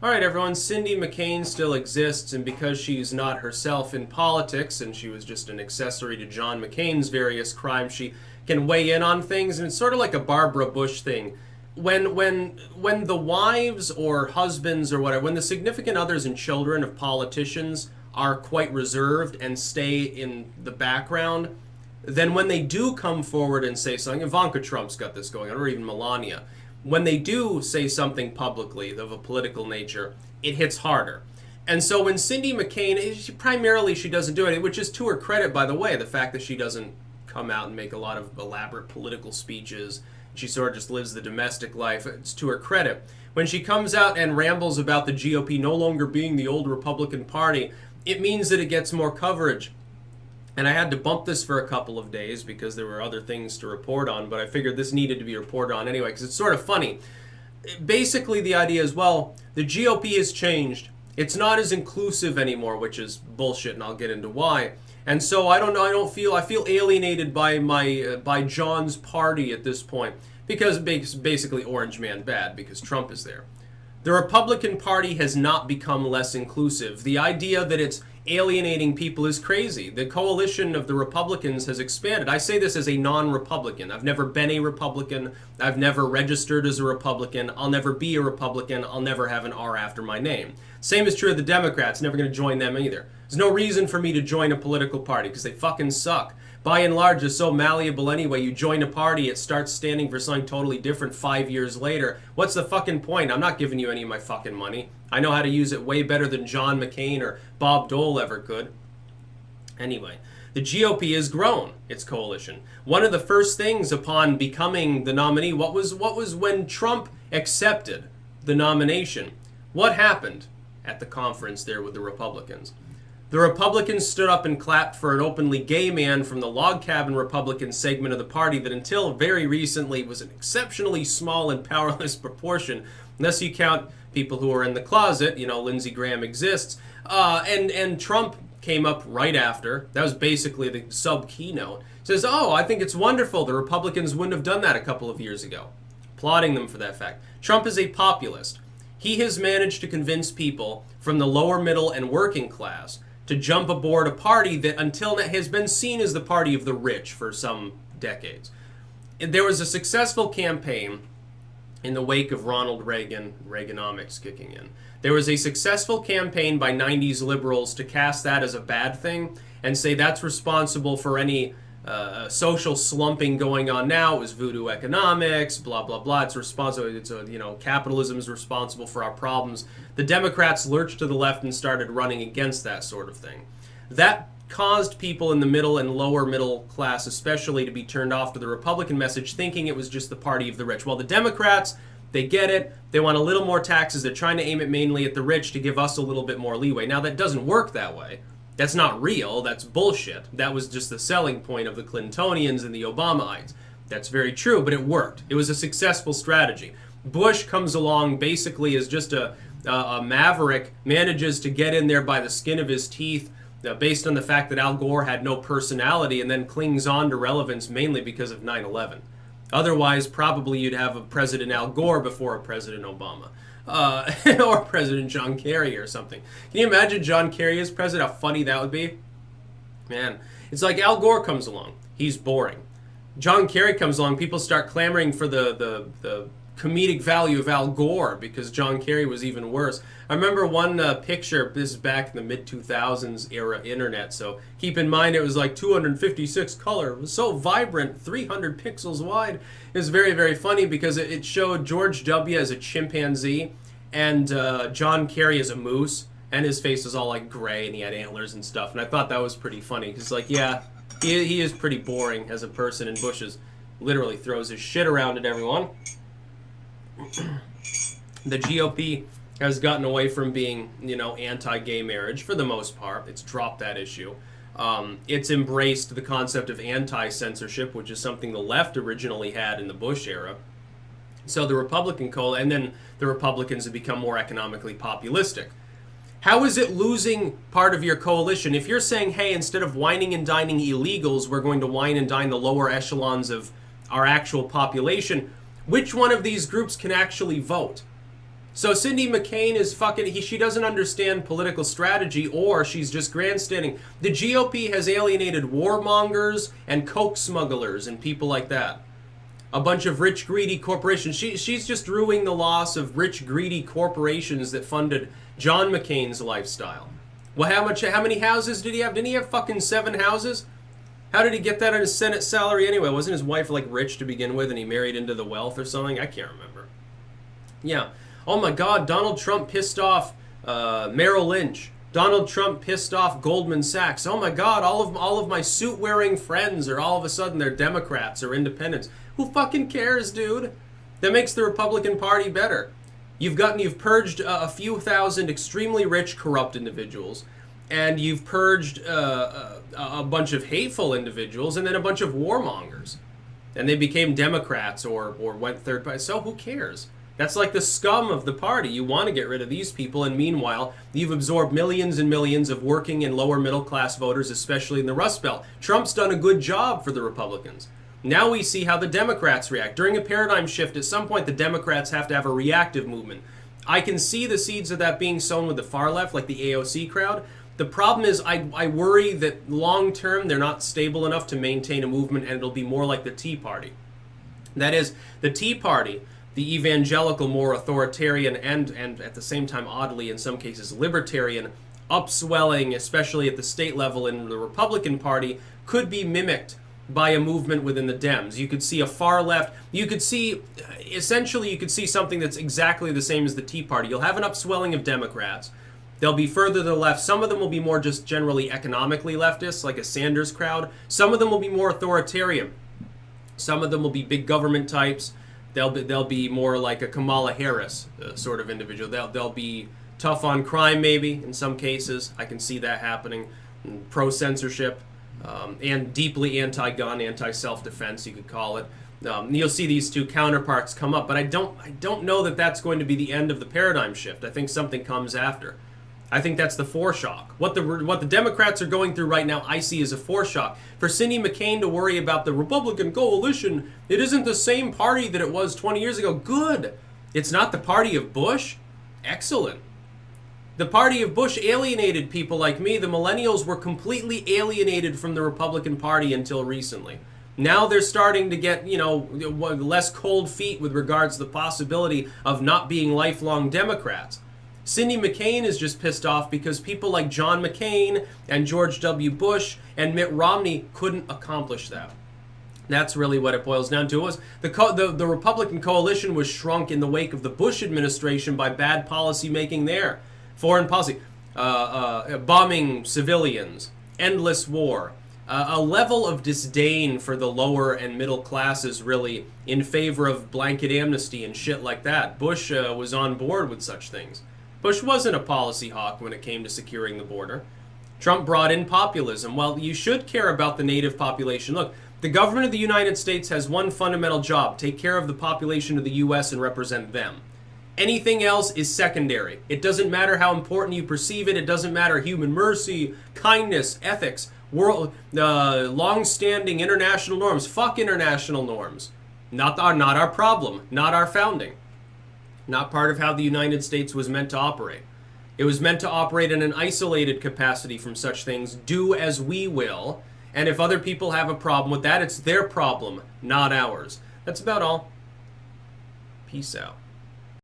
All right, everyone, Cindy McCain still exists, and because she's not herself in politics and she was just an accessory to John McCain's various crimes, she can weigh in on things, and it's sort of like a Barbara Bush thing. When the wives or husbands or whatever, when the significant others and children of politicians are quite reserved and stay in the background, then when they do come forward and say something, Ivanka Trump's got this going on, or even Melania, when they do say something publicly of a political nature, it hits harder. And so when Cindy McCain, primarily she doesn't do it, which is to her credit, by the way, the fact that she doesn't come out and make a lot of elaborate political speeches. She sort of just lives the domestic life. It's to her credit. When she comes out and rambles about the GOP no longer being the old Republican Party, it means that it gets more coverage. And I had to bump this for a couple of days because there were other things to report on, but I figured this needed to be reported on anyway because it's sort of funny. Basically, the idea is, well, the GOP has changed. It's not as inclusive anymore, which is bullshit, and I'll get into why. And so I don't know. I feel alienated by John's party at this point because basically Orange Man bad because Trump is there. The Republican Party has not become less inclusive. The idea that it's alienating people is crazy. The coalition of the Republicans has expanded. I say this as a non-Republican. I've never been a Republican. I've never registered as a Republican. I'll never be a Republican. I'll never have an R after my name. Same is true of the Democrats. Never going to join them either. There's no reason for me to join a political party because they fucking suck. By and large, it's so malleable anyway. You join a party, it starts standing for something totally different 5 years later. What's the fucking point? I'm not giving you any of my fucking money. I know how to use it way better than John McCain or Bob Dole ever could. Anyway, the GOP has grown its coalition. One of the first things upon becoming the nominee, what was when Trump accepted the nomination? What happened at the conference there with the Republicans? The Republicans stood up and clapped for an openly gay man from the log cabin Republican segment of the party that until very recently was an exceptionally small and powerless proportion, unless you count people who are in the closet. You know, Lindsey Graham exists. And Trump came up right after. That was basically the sub-keynote. Says, oh, I think it's wonderful. The Republicans wouldn't have done that a couple of years ago. Applauding them for that fact. Trump is a populist. He has managed to convince people from the lower middle and working class to jump aboard a party that until now has been seen as the party of the rich for some decades. There was a successful campaign in the wake of Ronald Reagan, Reaganomics kicking in. There was a successful campaign by 90s liberals to cast that as a bad thing and say that's responsible for any social slumping going on now. It was voodoo economics, blah, blah, blah. It's responsible. Capitalism is responsible for our problems. The Democrats lurched to the left and started running against that sort of thing. That caused people in the middle and lower middle class especially to be turned off to the Republican message, thinking it was just the party of the rich. Well, the Democrats, they get it. They want a little more taxes. They're trying to aim it mainly at the rich to give us a little bit more leeway. Now, that doesn't work that way. That's not real. That's bullshit. That was just the selling point of the Clintonians and the Obamaites. That's very true, but it worked. It was a successful strategy. Bush comes along basically as just a maverick, manages to get in there by the skin of his teeth based on the fact that Al Gore had no personality and then clings on to relevance mainly because of 9/11. Otherwise, probably you'd have a President Al Gore before a President Obama. Or President John Kerry or something. Can you imagine John Kerry as president? How funny that would be? Man, it's like Al Gore comes along. He's boring. John Kerry comes along. People start clamoring for the comedic value of Al Gore because John Kerry was even worse. I remember one picture, this is back in the mid-2000s era internet, so keep in mind it was like 256 color. It was so vibrant, 300 pixels wide. It was very, very funny because it showed George W. as a chimpanzee and John Kerry as a moose, and his face was all like gray and he had antlers and stuff, and I thought that was pretty funny because, like, yeah, he is pretty boring as a person, and Bush literally throws his shit around at everyone. The GOP has gotten away from being, anti-gay marriage for the most part. It's dropped that issue. It's embraced the concept of anti-censorship, which is something the left originally had in the Bush era. So the Republican and then the Republicans have become more economically populistic. How is it losing part of your coalition? If you're saying, hey, instead of whining and dining illegals, we're going to wine and dine the lower echelons of our actual population, which one of these groups can actually vote? So Cindy McCain is fucking, she doesn't understand political strategy, or she's just grandstanding. The GOP has alienated warmongers and coke smugglers and people like that. A bunch of rich, greedy corporations. She's just ruining the loss of rich, greedy corporations that funded John McCain's lifestyle. Well, how many houses did he have? Didn't he have fucking 7 houses? How did he get that on his Senate salary anyway? Wasn't his wife like rich to begin with and he married into the wealth or something? I can't remember. Yeah. Oh my God, Donald Trump pissed off Merrill Lynch. Donald Trump pissed off Goldman Sachs. Oh my God, all of my suit-wearing friends are all of a sudden they're Democrats or independents. Who fucking cares, dude? That makes the Republican Party better. You've purged a few thousand extremely rich, corrupt individuals, and you've purged a bunch of hateful individuals, and then a bunch of warmongers, and they became Democrats or went third party. So who cares? That's like the scum of the party. You want to get rid of these people, and meanwhile, you've absorbed millions and millions of working and lower middle class voters, especially in the Rust Belt. Trump's done a good job for the Republicans. Now we see how the Democrats react. During a paradigm shift, at some point, the Democrats have to have a reactive movement. I can see the seeds of that being sown with the far left, like the AOC crowd. The problem is I worry that long term, they're not stable enough to maintain a movement, and it'll be more like the Tea Party. That is, the Tea Party, the evangelical, more authoritarian, and at the same time, oddly, in some cases, libertarian, upswelling, especially at the state level in the Republican Party, could be mimicked by a movement within the Dems. You could see a far left, you could see something that's exactly the same as the Tea Party. You'll have an upswelling of Democrats. They'll be further to the left. Some of them will be more just generally economically leftist, like a Sanders crowd. Some of them will be more authoritarian. Some of them will be big government types. They'll be more like a Kamala Harris sort of individual. They'll be tough on crime, maybe, in some cases. I can see that happening. Pro-censorship, and deeply anti-gun, anti-self-defense, you could call it. You'll see these two counterparts come up, but I don't know that that's going to be the end of the paradigm shift. I think something comes after. I think that's the foreshock. What the Democrats are going through right now, I see as a foreshock. For Cindy McCain to worry about the Republican coalition, it isn't the same party that it was 20 years ago. Good. It's not the party of Bush. Excellent. The party of Bush alienated people like me. The millennials were completely alienated from the Republican Party until recently. Now they're starting to get, less cold feet with regards to the possibility of not being lifelong Democrats. Cindy McCain is just pissed off because people like John McCain and George W. Bush and Mitt Romney couldn't accomplish that. That's really what it boils down to. The Republican coalition was shrunk in the wake of the Bush administration by bad policy making there. Foreign policy, bombing civilians, endless war, a level of disdain for the lower and middle classes, really, in favor of blanket amnesty and shit like that. Bush was on board with such things. Bush wasn't a policy hawk when it came to securing the border. Trump brought in populism. Well, you should care about the native population. Look, the government of the United States has one fundamental job: take care of the population of the U.S. and represent them. Anything else is secondary. It doesn't matter how important you perceive it. It doesn't matter human mercy, kindness, ethics, long-standing international norms. Fuck international norms. Not our problem. Not our founding. Not part of how the United States was meant to operate. It was meant to operate in an isolated capacity from such things. Do as we will. And if other people have a problem with that, it's their problem, not ours. That's about all. Peace out.